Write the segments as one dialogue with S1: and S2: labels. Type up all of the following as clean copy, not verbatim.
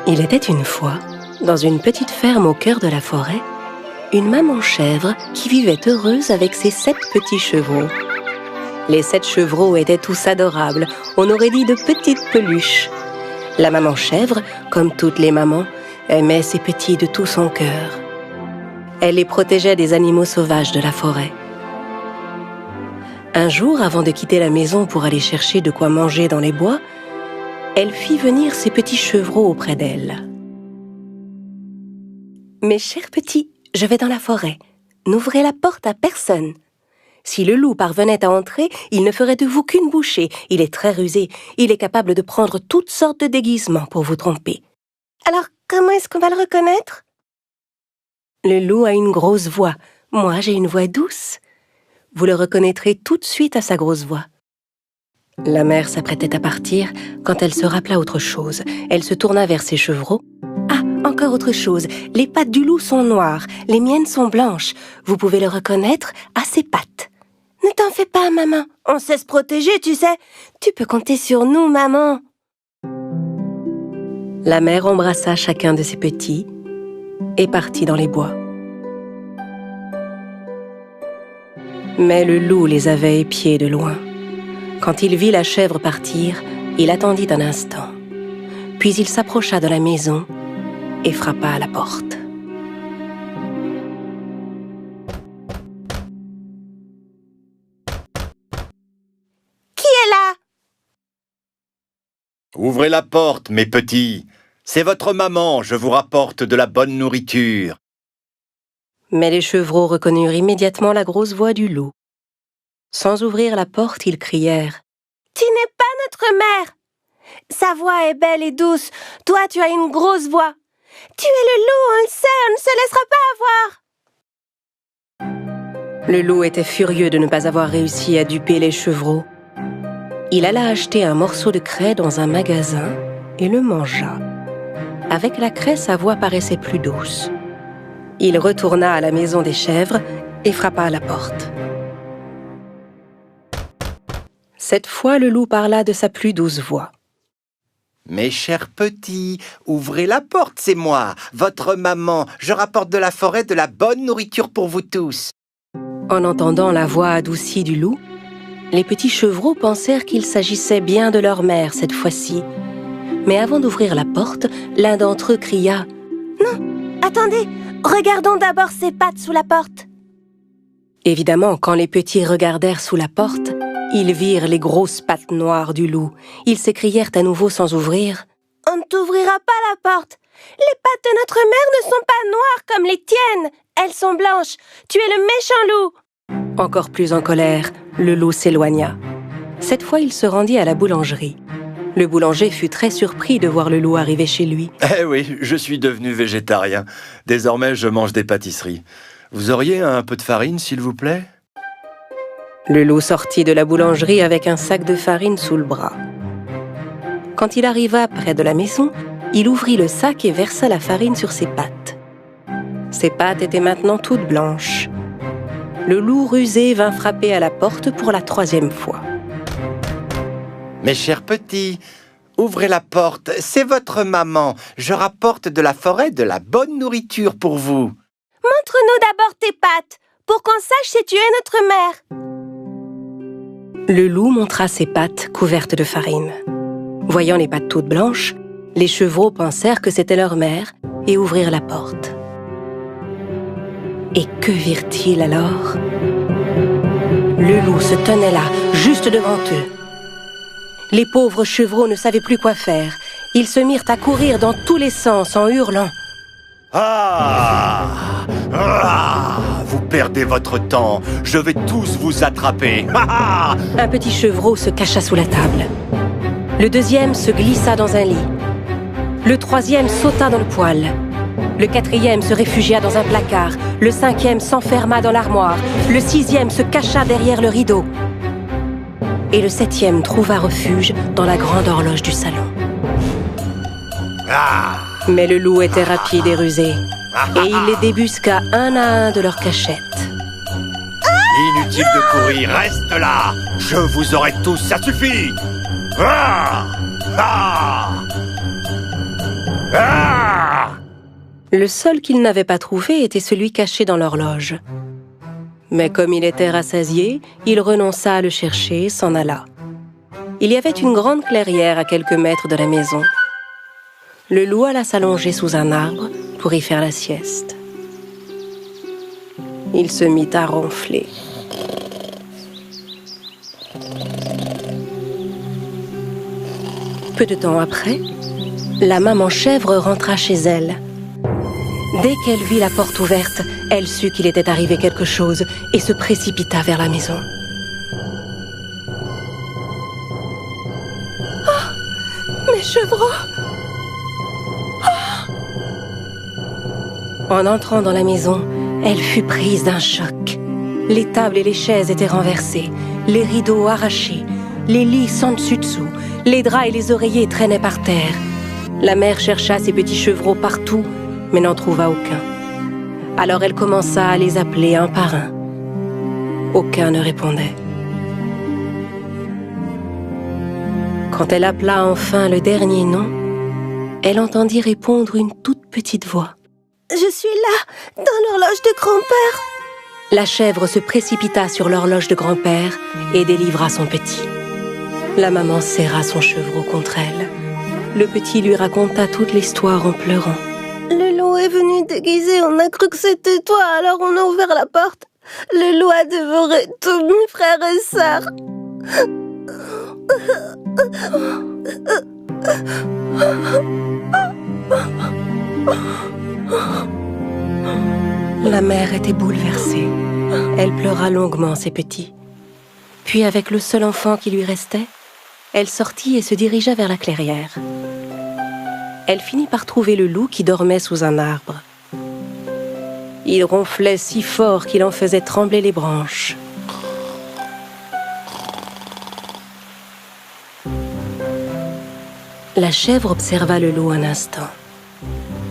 S1: Il était une fois, dans une petite ferme au cœur de la forêt, une maman chèvre qui vivait heureuse avec ses 7 petits chevreaux. Les 7 chevreaux étaient tous adorables, on aurait dit de petites peluches. La maman chèvre, comme toutes les mamans, aimait ses petits de tout son cœur. Elle les protégeait des animaux sauvages de la forêt. Un jour, avant de quitter la maison pour aller chercher de quoi manger dans les bois, elle fit venir ses petits chevreaux auprès d'elle. « Mes chers petits, je vais dans la forêt. N'ouvrez la porte à personne. Si le loup parvenait à entrer, il ne ferait de vous qu'une bouchée. Il est très rusé. Il est capable de prendre toutes sortes de déguisements pour vous tromper. Alors, comment est-ce qu'on va le reconnaître ? Le loup a une grosse voix. Moi, j'ai une voix douce. Vous le reconnaîtrez tout de suite à sa grosse voix. » La mère s'apprêtait à partir quand elle se rappela autre chose. Elle se tourna vers ses chevreaux. « Ah, encore autre chose. Les pattes du loup sont noires. Les miennes sont blanches. Vous pouvez le reconnaître à ses pattes. » « Ne t'en fais pas, maman. On sait se protéger, tu sais. Tu peux compter sur nous, maman. » La mère embrassa chacun de ses petits et partit dans les bois. Mais le loup les avait épiés de loin. Quand il vit la chèvre partir, il attendit un instant. Puis il s'approcha de la maison et frappa à la porte.
S2: Ouvrez la porte, mes petits. C'est votre maman, je vous rapporte de la bonne nourriture.
S1: Mais les chevreaux reconnurent immédiatement la grosse voix du loup. Sans ouvrir la porte, ils crièrent « Tu n'es pas notre mère! Sa voix est belle et douce, toi tu as une grosse voix. Tu es le loup, on le sait, on ne se laissera pas avoir! » Le loup était furieux de ne pas avoir réussi à duper les chevreaux. Il alla acheter un morceau de craie dans un magasin et le mangea. Avec la craie, sa voix paraissait plus douce. Il retourna à la maison des chèvres et frappa à la porte. Cette fois, le loup parla de sa plus douce voix.
S2: « Mes chers petits, ouvrez la porte, c'est moi, votre maman. Je rapporte de la forêt de la bonne nourriture pour vous tous. »
S1: En entendant la voix adoucie du loup, les petits chevreaux pensèrent qu'il s'agissait bien de leur mère cette fois-ci. Mais avant d'ouvrir la porte, l'un d'entre eux cria « Non, attendez, regardons d'abord ses pattes sous la porte. » Évidemment, quand les petits regardèrent sous la porte, ils virent les grosses pattes noires du loup. Ils s'écrièrent à nouveau sans ouvrir « On ne t'ouvrira pas la porte. Les pattes de notre mère ne sont pas noires comme les tiennes. Elles sont blanches. Tu es le méchant loup. » Encore plus en colère, le loup s'éloigna. Cette fois, il se rendit à la boulangerie. Le boulanger fut très surpris de voir le loup arriver chez lui.
S2: « Eh oui, je suis devenu végétarien. Désormais, je mange des pâtisseries. Vous auriez un peu de farine, s'il vous plaît ?»
S1: Le loup sortit de la boulangerie avec un sac de farine sous le bras. Quand il arriva près de la maison, il ouvrit le sac et versa la farine sur ses pattes. Ses pattes étaient maintenant toutes blanches. Le loup rusé vint frapper à la porte pour la 3e fois.
S2: « Mes chers petits, ouvrez la porte, c'est votre maman. Je rapporte de la forêt de la bonne nourriture pour vous. »«
S1: Montre-nous d'abord tes pattes, pour qu'on sache si tu es notre mère. » Le loup montra ses pattes couvertes de farine. Voyant les pattes toutes blanches, les chevreaux pensèrent que c'était leur mère et ouvrirent la porte. Et que virent-ils alors ? Le loup se tenait là, juste devant eux. Les pauvres chevreaux ne savaient plus quoi faire. Ils se mirent à courir dans tous les sens en hurlant.
S2: « Ah, vous perdez votre temps. Je vais tous vous attraper. »
S1: Un petit chevreau se cacha sous la table. Le 2e se glissa dans un lit. Le 3e sauta dans le poêle. Le 4e se réfugia dans un placard. Le 5e s'enferma dans l'armoire. Le 6e se cacha derrière le rideau. Et le 7e trouva refuge dans la grande horloge du salon. Mais le loup était rapide et rusé. Et il les débusqua un à un de leurs cachettes.
S2: Inutile de courir, reste là. Je vous aurai tous, ça suffit. Ah! Ah! Ah!
S1: Le seul qu'il n'avait pas trouvé était celui caché dans l'horloge. Mais comme il était rassasié, il renonça à le chercher et s'en alla. Il y avait une grande clairière à quelques mètres de la maison. Le loup alla s'allonger sous un arbre pour y faire la sieste. Il se mit à ronfler. Peu de temps après, la maman chèvre rentra chez elle. Dès qu'elle vit la porte ouverte, elle sut qu'il était arrivé quelque chose et se précipita vers la maison. Oh, mes chevreaux! Oh! En entrant dans la maison, elle fut prise d'un choc. Les tables et les chaises étaient renversées, les rideaux arrachés, les lits sans dessus-dessous, les draps et les oreillers traînaient par terre. La mère chercha ses petits chevreaux partout, mais n'en trouva aucun. Alors elle commença à les appeler un par un. Aucun ne répondait. Quand elle appela enfin le dernier nom, elle entendit répondre une toute petite voix.
S3: « Je suis là, dans l'horloge de grand-père !»
S1: La chèvre se précipita sur l'horloge de grand-père et délivra son petit. La maman serra son chevreau contre elle. Le petit lui raconta toute l'histoire en pleurant.
S3: Le loup est venu déguisé, on a cru que c'était toi, alors on a ouvert la porte. Le loup a dévoré tous mes frères et sœurs.
S1: La mère était bouleversée. Elle pleura longuement ses petits. Puis, avec le seul enfant qui lui restait, elle sortit et se dirigea vers la clairière. Elle finit par trouver le loup qui dormait sous un arbre. Il ronflait si fort qu'il en faisait trembler les branches. La chèvre observa le loup un instant.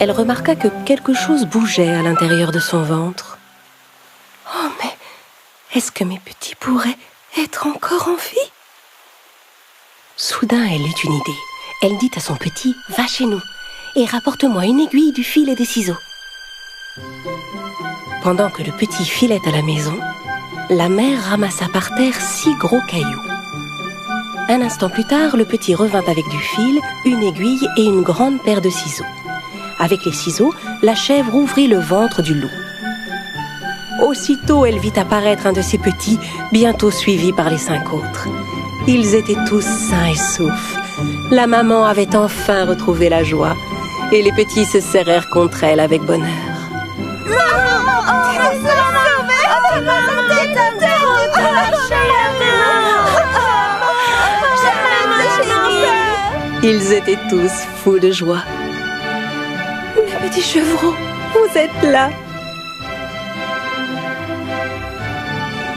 S1: Elle remarqua que quelque chose bougeait à l'intérieur de son ventre. « Oh, mais est-ce que mes petits pourraient être encore en vie ?» Soudain, elle eut une idée. Elle dit à son petit « Va chez nous et rapporte-moi une aiguille, du fil et des ciseaux. » Pendant que le petit filait à la maison, la mère ramassa par terre 6 gros cailloux. Un instant plus tard, le petit revint avec du fil, une aiguille et une grande paire de ciseaux. Avec les ciseaux, la chèvre ouvrit le ventre du loup. Aussitôt, elle vit apparaître un de ses petits, bientôt suivi par les 5 autres. Ils étaient tous sains et saufs. La maman avait enfin retrouvé la joie, et les petits se serrèrent contre elle avec bonheur. Ils étaient tous fous de joie. Mes petits chevreaux, vous êtes là.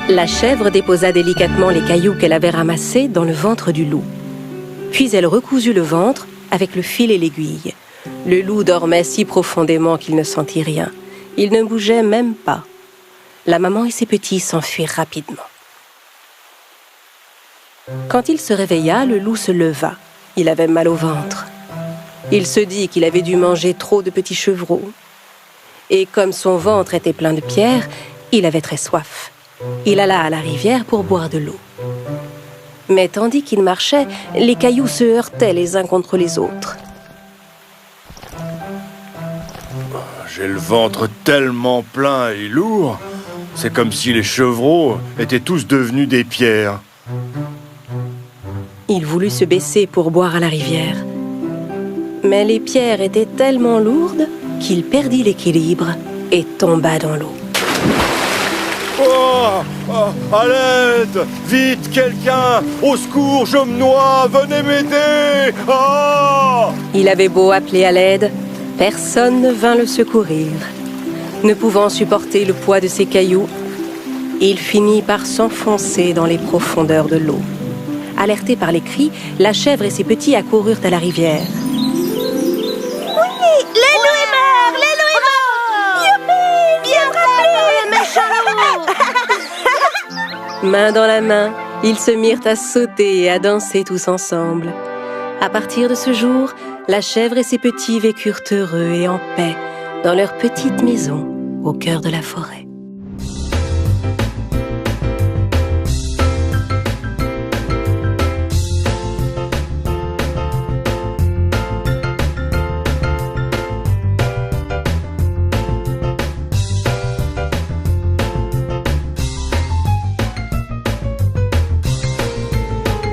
S1: La chèvre déposa délicatement les cailloux qu'elle avait ramassés dans le ventre du loup. Puis elle recousit le ventre avec le fil et l'aiguille. Le loup dormait si profondément qu'il ne sentit rien. Il ne bougeait même pas. La maman et ses petits s'enfuirent rapidement. Quand il se réveilla, le loup se leva. Il avait mal au ventre. Il se dit qu'il avait dû manger trop de petits chevreaux. Et comme son ventre était plein de pierres, il avait très soif. Il alla à la rivière pour boire de l'eau. Mais tandis qu'il marchait, les cailloux se heurtaient les uns contre les autres.
S4: J'ai le ventre tellement plein et lourd. C'est comme si les chevreaux étaient tous devenus des pierres.
S1: Il voulut se baisser pour boire à la rivière. Mais les pierres étaient tellement lourdes qu'il perdit l'équilibre et tomba dans l'eau.
S4: Oh, oh, à l'aide! Vite, quelqu'un! Au secours, je me noie! Venez m'aider! Oh!
S1: Il avait beau appeler à l'aide, personne ne vint le secourir. Ne pouvant supporter le poids de ses cailloux, il finit par s'enfoncer dans les profondeurs de l'eau. Alertés par les cris, la chèvre et ses petits accoururent à la rivière.
S3: Oui, le loup est mort! Le loup est mort! Youpi! Bien rappelé, méchant loup!
S1: Main dans la main, ils se mirent à sauter et à danser tous ensemble. À partir de ce jour, la chèvre et ses petits vécurent heureux et en paix, dans leur petite maison au cœur de la forêt.